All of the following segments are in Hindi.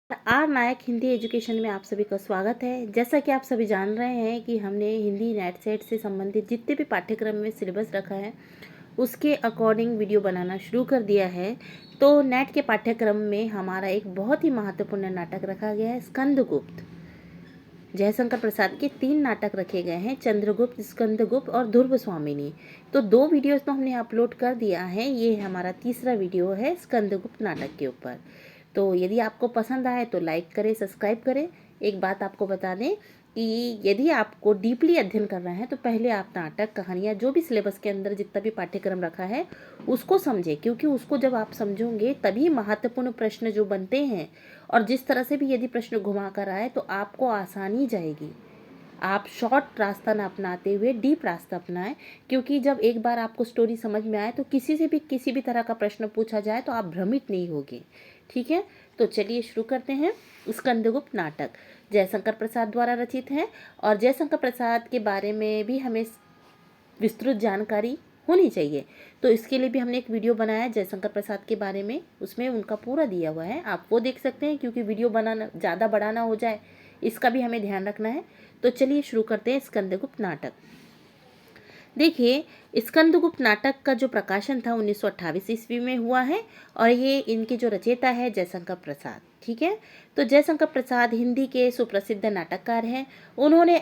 आर नायक हिंदी एजुकेशन में आप सभी का स्वागत है। जैसा कि आप सभी जान रहे हैं कि हमने हिंदी नेट सेट से संबंधित जितने भी पाठ्यक्रम में सिलेबस रखा है उसके अकॉर्डिंग वीडियो बनाना शुरू कर दिया है। तो नेट के पाठ्यक्रम में हमारा एक बहुत ही महत्वपूर्ण नाटक रखा गया है, स्कंदगुप्त। जयशंकर प्रसाद के 3 नाटक रखे गए हैं, चंद्रगुप्त, स्कंदगुप्त और ध्रुव स्वामिनी। तो 2 वीडियोस तो हमने अपलोड कर दिया है, ये हमारा तीसरा वीडियो है स्कंदगुप्त नाटक के ऊपर। तो यदि आपको पसंद आए तो लाइक करें, सब्सक्राइब करें। एक बात आपको बता दें कि यदि आपको डीपली अध्ययन करना है तो पहले आप नाटक, कहानियाँ, जो भी सिलेबस के अंदर जितना भी पाठ्यक्रम रखा है उसको समझें, क्योंकि उसको जब आप समझोगे तभी महत्वपूर्ण प्रश्न जो बनते हैं और जिस तरह से भी यदि प्रश्न घुमा कर आए तो आपको आसानी जाएगी। आप शॉर्ट रास्ता ना अपनाते हुए डीप रास्ता अपनाएं, क्योंकि जब एक बार आपको स्टोरी समझ में आए तो किसी से भी किसी भी तरह का प्रश्न पूछा जाए तो आप भ्रमित नहीं होगे। ठीक है, तो चलिए शुरू करते हैं। स्कंदगुप्त नाटक जयशंकर प्रसाद द्वारा रचित है और जयशंकर प्रसाद के बारे में भी हमें विस्तृत जानकारी होनी चाहिए। तो इसके लिए भी हमने एक वीडियो बनाया है जयशंकर प्रसाद के बारे में, उसमें उनका पूरा दिया हुआ है, आप वो देख सकते हैं, क्योंकि वीडियो बनाना ज़्यादा बड़ा ना हो जाए इसका भी हमें ध्यान रखना है। तो चलिए शुरू करते हैं स्कंदगुप्त नाटक। देखिए, स्कंदगुप्त नाटक का जो प्रकाशन था 1928 ईस्वी में हुआ है और ये इनके जो रचयिता है जयशंकर प्रसाद। ठीक है, तो जयशंकर प्रसाद हिंदी के सुप्रसिद्ध नाटककार हैं। उन्होंने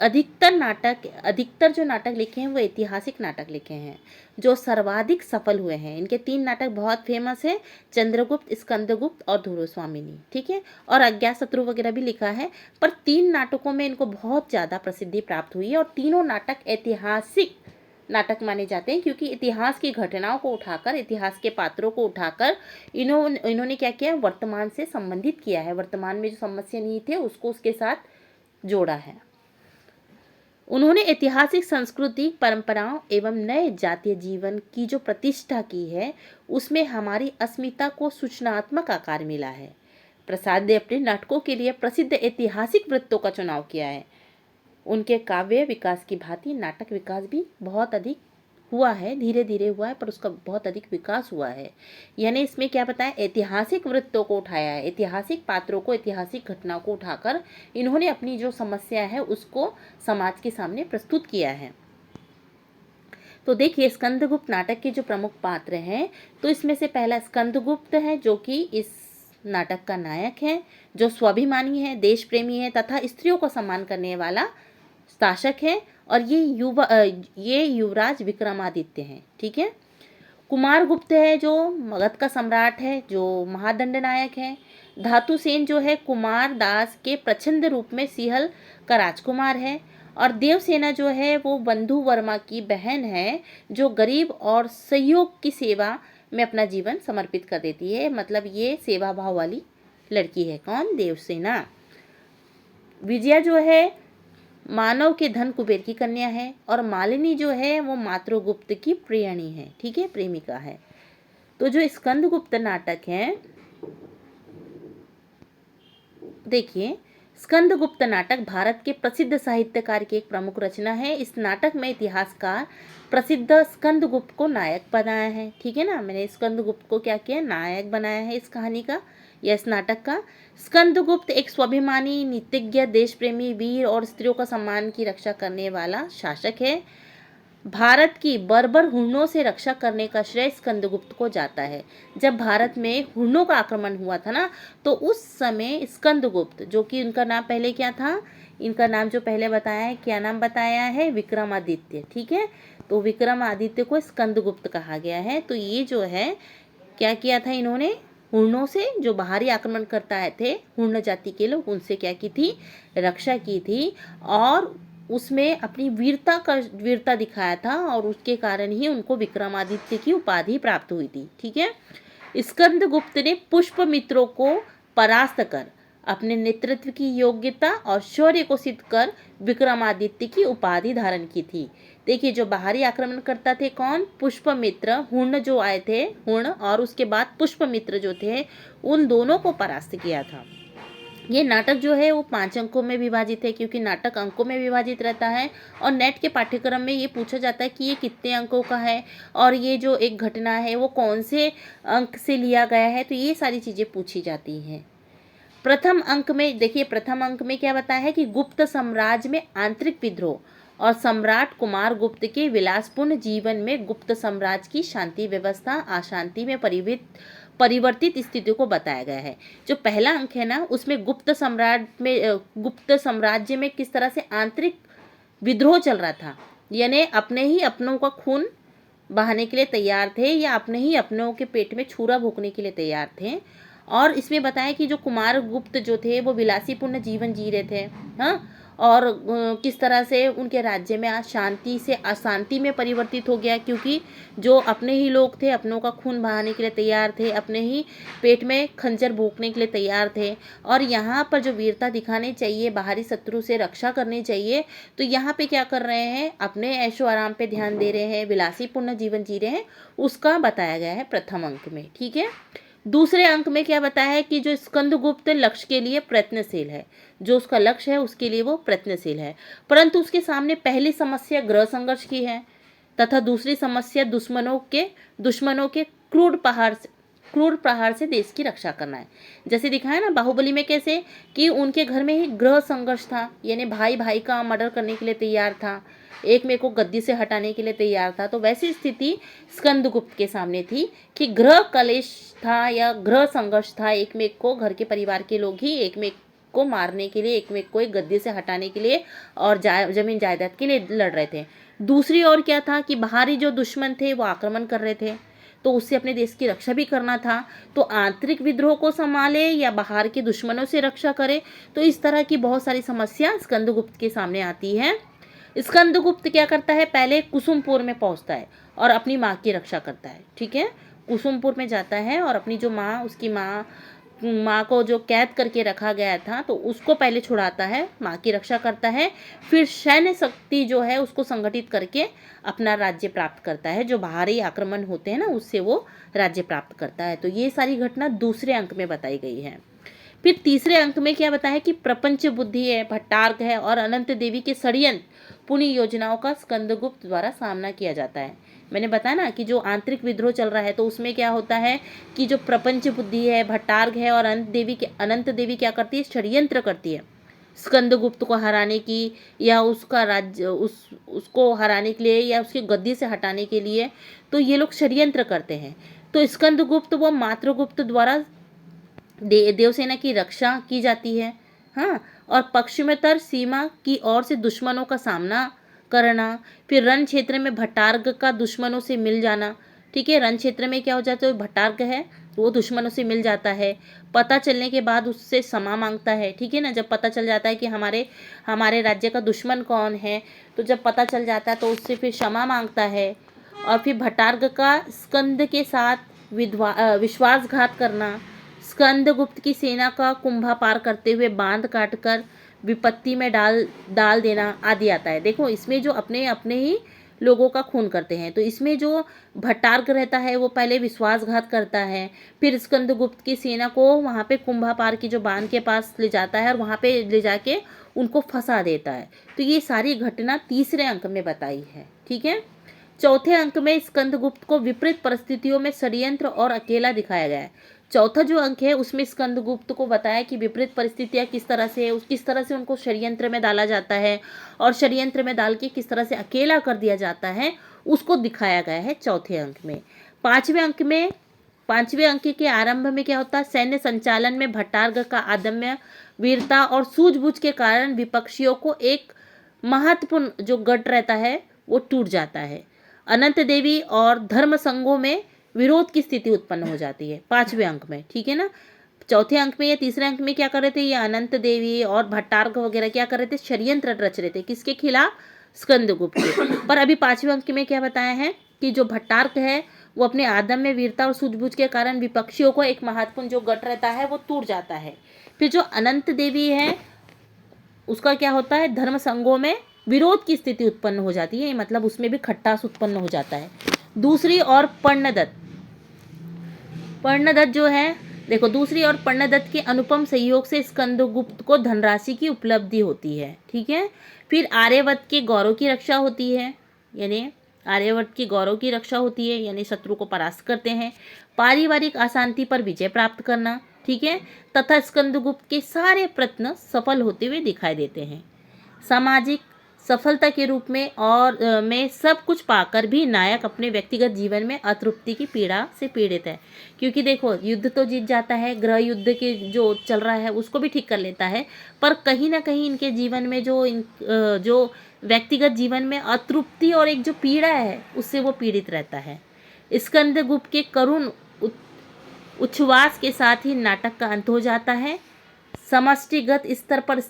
अधिकतर जो नाटक लिखे हैं वो ऐतिहासिक नाटक लिखे हैं जो सर्वाधिक सफल हुए हैं। इनके 3 नाटक बहुत फेमस है, चंद्रगुप्त, स्कंदगुप्त और ध्रुव स्वामिनी। ठीक है, और अज्ञातशत्रु वगैरह भी लिखा है, पर 3 नाटकों में इनको बहुत ज़्यादा प्रसिद्धि प्राप्त हुई है और तीनों नाटक ऐतिहासिक नाटक माने जाते हैं, क्योंकि इतिहास की घटनाओं को उठाकर, इतिहास के पात्रों को उठाकर इन्होंने क्या किया, वर्तमान से संबंधित किया है, वर्तमान में जो समस्या नहीं थे उसको उसके साथ जोड़ा है। उन्होंने ऐतिहासिक सांस्कृतिक परंपराओं एवं नए जातीय जीवन की जो प्रतिष्ठा की है उसमें हमारी अस्मिता को सूचनात्मक आकार मिला है। प्रसाद ने अपने नाटकों के लिए प्रसिद्ध ऐतिहासिक वृत्तों का चुनाव किया है। उनके काव्य विकास की भांति नाटक विकास भी बहुत अधिक हुआ है, धीरे धीरे हुआ है, पर उसका बहुत अधिक विकास हुआ है। यानी इसमें क्या बताया, ऐतिहासिक वृत्तों को उठाया है, ऐतिहासिक पात्रों को, ऐतिहासिक घटनाओं को उठाकर इन्होंने अपनी जो समस्या है उसको समाज के सामने प्रस्तुत किया है। तो देखिए, स्कंदगुप्त नाटक के जो प्रमुख पात्र हैं, तो इसमें से पहला स्कंदगुप्त है, जो कि इस नाटक का नायक है, जो स्वाभिमानी है, देश प्रेमी है तथा स्त्रियों को सम्मान करने वाला शासक है। और ये युवराज विक्रमादित्य हैं। ठीक है, कुमारगुप्त है जो मगध का सम्राट है, जो महादंड नायक है। धातुसेन जो है कुमार दास के प्रचंड रूप में सिंहल का राजकुमार है। और देवसेना जो है वो बंधु वर्मा की बहन है, जो गरीब और सहयोग की सेवा में अपना जीवन समर्पित कर देती है, मतलब ये सेवा भाव वाली लड़की है। कौन? देवसेना। विजया जो है मानव के धन कुबेर की कन्या है और मालिनी जो है वो मातृगुप्त की प्रियणी है। ठीक है, प्रेमिका है। तो जो स्कंदगुप्त नाटक है, देखिए, स्कंदगुप्त नाटक भारत के प्रसिद्ध साहित्यकार की एक प्रमुख रचना है। इस नाटक में इतिहासकार प्रसिद्ध स्कंदगुप्त को नायक बनाया है। ठीक है ना, मैंने स्कंदगुप्त को क्या किया, नायक बनाया है इस कहानी का या इस नाटक का। स्कंदगुप्त एक स्वाभिमानी, नीतिज्ञ, देश प्रेमी, वीर और स्त्रियों का सम्मान की रक्षा करने वाला शासक है। भारत की बर्बर हुर्णों से रक्षा करने का श्रेय स्कंदगुप्त को जाता है। जब भारत में हुर्णों का आक्रमण हुआ था ना, तो उस समय स्कंदगुप्त, जो कि उनका नाम पहले क्या था, इनका नाम जो पहले बताया है, क्या नाम बताया है, विक्रमादित्य। ठीक है, तो विक्रमादित्य को स्कंदगुप्त कहा गया है। तो ये जो है क्या किया था इन्होंने, हुर्णों से, जो बाहरी आक्रमण करता आए थे हुर्ण जाति के लोग, उनसे क्या की थी, रक्षा की थी और उसमें अपनी वीरता दिखाया था और उसके कारण ही उनको विक्रमादित्य की उपाधि प्राप्त हुई थी। ठीक है, स्कंदगुप्त ने पुष्पमित्रों को परास्त कर अपने नेतृत्व की योग्यता और शौर्य को सिद्ध कर विक्रमादित्य की उपाधि धारण की थी। देखिए, जो बाहरी आक्रमणकर्ता थे कौन, पुष्पमित्र, हुर्ण जो आए थे, हुर्ण, और उसके बाद पुष्पमित्र जो थे, उन दोनों को परास्त किया था। ये नाटक जो है वो 5 अंकों में विभाजित है, क्योंकि नाटक अंकों में विभाजित रहता है और नेट के पाठ्यक्रम में ये पूछा जाता है कि ये कितने अंकों का है और ये जो एक घटना है वो कौन से अंक से लिया गया है, तो ये सारी चीज़ें पूछी जाती हैं। प्रथम अंक में देखिए, प्रथम अंक में क्या बताया है कि गुप्त साम्राज्य में आंतरिक विद्रोह और सम्राट कुमार गुप्त के विलासपूर्ण जीवन में गुप्त साम्राज्य की शांति व्यवस्था अशांति में परिवर्तित स्थिति को बताया गया है। जो पहला अंक है ना, उसमें गुप्त साम्राज्य में किस तरह से आंतरिक विद्रोह चल रहा था, यानी अपने ही अपनों का खून बहाने के लिए तैयार थे या अपने ही अपनों के पेट में छुरा भोंकने के लिए तैयार थे। और इसमें बताया कि जो कुमार गुप्त जो थे वो विलासीपूर्ण जीवन जी रहे थे, हाँ, और किस तरह से उनके राज्य में आज शांति से अशांति में परिवर्तित हो गया, क्योंकि जो अपने ही लोग थे अपनों का खून बहाने के लिए तैयार थे, अपने ही पेट में खंजर भोंकने के लिए तैयार थे। और यहाँ पर जो वीरता दिखानी चाहिए, बाहरी शत्रु से रक्षा करनी चाहिए, तो यहाँ पे क्या कर रहे हैं, अपने ऐशो आराम पे ध्यान दे रहे हैं, विलासीपूर्ण जीवन जी रहे हैं, उसका बताया गया है प्रथम अंक में। ठीक है। दूसरे अंक में क्या बताया है कि जो स्कंदगुप्त लक्ष्य के लिए प्रयत्नशील है, जो उसका लक्ष्य है उसके लिए वो प्रयत्नशील है, परंतु उसके सामने पहली समस्या गृह संघर्ष की है तथा दूसरी समस्या दुश्मनों के क्रूर प्रहार से देश की रक्षा करना है। जैसे दिखाया ना बाहुबली में कैसे कि उनके घर में ही गृह संघर्ष था, यानी भाई भाई का मर्डर करने के लिए तैयार था, एक में को गद्दी से हटाने के लिए तैयार था। तो वैसी स्थिति स्कंदगुप्त के सामने थी कि गृह कलेश था या गृह संघर्ष था, एक में को घर के परिवार के लोग ही एक में को मारने के लिए, एक में को एक गद्दी से हटाने के लिए और जमीन जायदाद के लिए लड़ रहे थे। दूसरी ओर क्या था कि बाहरी जो दुश्मन थे वो आक्रमण कर रहे थे, तो उससे अपने देश की रक्षा भी करना था। तो आंतरिक विद्रोह को संभाले या बाहर के दुश्मनों से रक्षा करे, तो इस तरह की बहुत सारी समस्या स्कंदगुप्त के सामने आती है। स्कंदगुप्त क्या करता है, पहले कुसुमपुर में पहुंचता है और अपनी माँ की रक्षा करता है। ठीक है, कुसुमपुर में जाता है और अपनी जो माँ, उसकी माँ को जो कैद करके रखा गया था तो उसको पहले छुड़ाता है, माँ की रक्षा करता है, फिर सैन्य शक्ति जो है उसको संगठित करके अपना राज्य प्राप्त करता है। जो बाहरी आक्रमण होते हैं ना उससे वो राज्य प्राप्त करता है। तो ये सारी घटना दूसरे अंक में बताई गई है। फिर तीसरे अंक में क्या बताया कि प्रपंच बुद्धि है, भट्टार्क है और अनंत देवी के षड्यंत्र पुण्य योजनाओं का स्कंदगुप्त द्वारा सामना किया जाता है। मैंने बताया ना कि जो आंतरिक विद्रोह चल रहा है तो उसमें क्या होता है कि जो प्रपंच बुद्धि है, भट्टार्क है और अनंत देवी क्या करती है, षड्यंत्र करती है स्कंदगुप्त को हराने की या उसका राज्य उसको हराने के लिए या उसकी गद्दी से हटाने के लिए। तो ये लोग षड्यंत्र करते हैं। तो स्कंदगुप्त व मातृगुप्त द्वारा देवसेना की रक्षा की जाती है, हाँ, और पश्चिमोत्तर सीमा की ओर से दुश्मनों का सामना करना। फिर रण क्षेत्र में भट्टार्क का दुश्मनों से मिल जाना। ठीक है, रण क्षेत्र में क्या हो जाता है, भट्टार्क है वो दुश्मनों से मिल जाता है, पता चलने के बाद उससे क्षमा मांगता है। ठीक है ना, जब पता चल जाता है कि हमारे राज्य का दुश्मन कौन है, तो जब पता चल जाता है तो उससे फिर क्षमा मांगता है। और फिर भट्टार्क का स्कंद के साथ विश्वासघात करना, स्कंदगुप्त की सेना का कुंभा पार करते हुए बांध काटकर विपत्ति में डाल देना आदि आता है। देखो इसमें जो अपने अपने ही लोगों का खून करते हैं, तो इसमें जो भट्टार्क रहता है वो पहले विश्वासघात करता है, फिर स्कंदगुप्त की सेना को वहाँ पे कुंभा पार की जो बांध के पास ले जाता है और वहाँ पे ले जाके उनको फंसा देता है। तो ये सारी घटना तीसरे अंक में बताई है। ठीक है। चौथे अंक में स्कंदगुप्त को विपरीत परिस्थितियों में षड्यंत्र और अकेला दिखाया गया है। चौथा जो अंक है उसमें स्कंदगुप्त को बताया कि विपरीत परिस्थितियाँ किस तरह से उनको षड्यंत्र में डाला जाता है और षड्यंत्र में डाल के किस तरह से अकेला कर दिया जाता है उसको दिखाया गया है चौथे अंक में। पांचवें अंक के आरंभ में क्या होता है, सैन्य संचालन में भट्टार्क का अदम्य वीरता और सूझबूझ के कारण विपक्षियों को एक महत्वपूर्ण जो गढ़ रहता है वो टूट जाता है। अनंत देवी और धर्म संघों में विरोध की स्थिति उत्पन्न हो जाती है पांचवें अंक में। ठीक है ना, चौथे अंक में या तीसरे अंक में क्या कर रहे थे, ये अनंत देवी और भट्टार्क वगैरह क्या कर रहे थे, षड्यंत्र रच रहे थे, किसके खिलाफ, स्कंदगुप्त के। पर अभी पांचवें अंक में क्या बताया है कि जो भट्टार्क है वो अपने आदम्य वीरता और सूझबूझ के कारण विपक्षियों को एक महत्वपूर्ण जो गढ़ रहता है वो टूट जाता है। फिर जो अनंत देवी है उसका क्या होता है, धर्म संघों में विरोध की स्थिति उत्पन्न हो जाती है, मतलब उसमें भी खट्टास उत्पन्न हो जाता है। दूसरी ओर पर्णदत्त जो है, देखो दूसरी ओर पर्णदत्त के अनुपम सहयोग से स्कंदगुप्त को धनराशि की उपलब्धि होती है। ठीक है। फिर आर्यवर्त के गौरव की रक्षा होती है, यानी शत्रु को परास्त करते हैं। पारिवारिक अशांति पर विजय प्राप्त करना, ठीक है, तथा स्कंदगुप्त के सारे प्रयत्न सफल होते हुए दिखाई देते हैं। सामाजिक सफलता के रूप में और में सब कुछ पाकर भी नायक अपने व्यक्तिगत जीवन में अतृप्ति की पीड़ा से पीड़ित है। क्योंकि देखो, युद्ध तो जीत जाता है, गृह युद्ध के जो चल रहा है उसको भी ठीक कर लेता है, पर कहीं ना कहीं इनके जीवन में जो व्यक्तिगत जीवन में अतृप्ति और एक जो पीड़ा है उससे वो पीड़ित रहता है। स्कंदगुप्त के करुण उच्छ्वास के साथ ही नाटक का अंत हो जाता है। समष्टिगत स्तर पर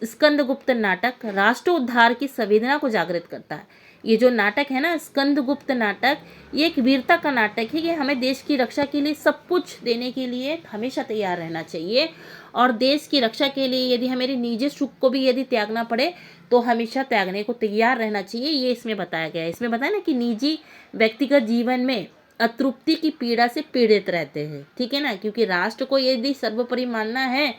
स्कंदगुप्त नाटक राष्ट्र उद्धार की संवेदना को जागृत करता है। ये जो नाटक है ना, स्कंदगुप्त नाटक, ये एक वीरता का नाटक है कि हमें देश की रक्षा के लिए सब कुछ देने के लिए हमेशा तैयार रहना चाहिए, और देश की रक्षा के लिए यदि हमारे निजी सुख को भी यदि त्यागना पड़े तो हमेशा त्यागने को तैयार रहना चाहिए। ये इसमें बताया गया है। इसमें बताया ना कि निजी व्यक्तिगत जीवन में अतृप्ति की पीड़ा से पीड़ित रहते हैं, ठीक है ना, क्योंकि राष्ट्र को यदि सर्वोपरि मानना है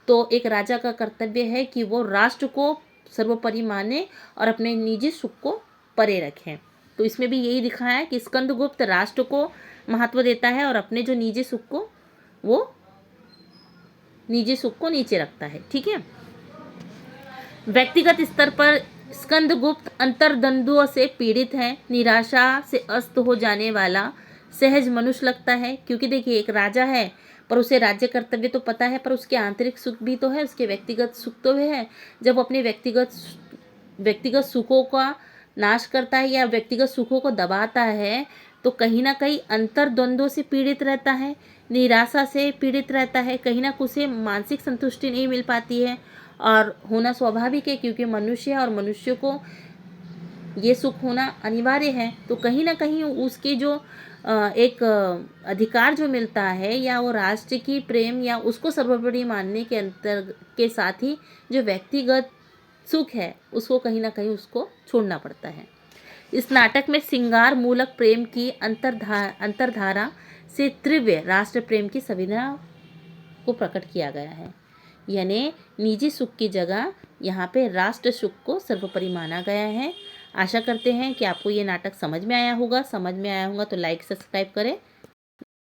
तो एक राजा का कर्तव्य है कि वो राष्ट्र को सर्वोपरि माने और अपने निजी सुख को परे रखें। तो इसमें भी यही दिखाया है कि स्कंदगुप्त राष्ट्र को महत्व देता है और अपने जो निजी सुख को नीचे रखता है, ठीक है। व्यक्तिगत स्तर पर स्कंदगुप्त अंतर्द्वंद्वों से पीड़ित है, निराशा से अस्त हो जाने वाला सहज मनुष्य लगता है। क्योंकि देखिए, एक राजा है पर उसे राज्य कर्तव्य तो पता है, पर उसके आंतरिक सुख भी तो है, उसके व्यक्तिगत सुख तो है। जब अपने व्यक्तिगत सुखों का नाश करता है या व्यक्तिगत सुखों को दबाता है तो कहीं ना कहीं अंतर्द्वंद्वों से पीड़ित रहता है, निराशा से पीड़ित रहता है, कहीं ना कुछ उसे मानसिक संतुष्टि नहीं मिल पाती है, और होना स्वाभाविक है क्योंकि मनुष्य है और मनुष्य को ये सुख होना अनिवार्य है। तो कहीं ना कहीं उसके जो एक अधिकार जो मिलता है या वो राष्ट्र की प्रेम या उसको सर्वोपरि मानने के अंतर के साथ ही जो व्यक्तिगत सुख है उसको कहीं ना कहीं उसको छोड़ना पड़ता है। इस नाटक में श्रृंगार मूलक प्रेम की अंतर्धारा से तीव्र राष्ट्र प्रेम की संवेदना को प्रकट किया गया है। यानी निजी सुख की जगह यहाँ पे राष्ट्र सुख को सर्वोपरि माना गया है। आशा करते हैं कि आपको ये नाटक समझ में आया होगा। तो लाइक सब्सक्राइब करें।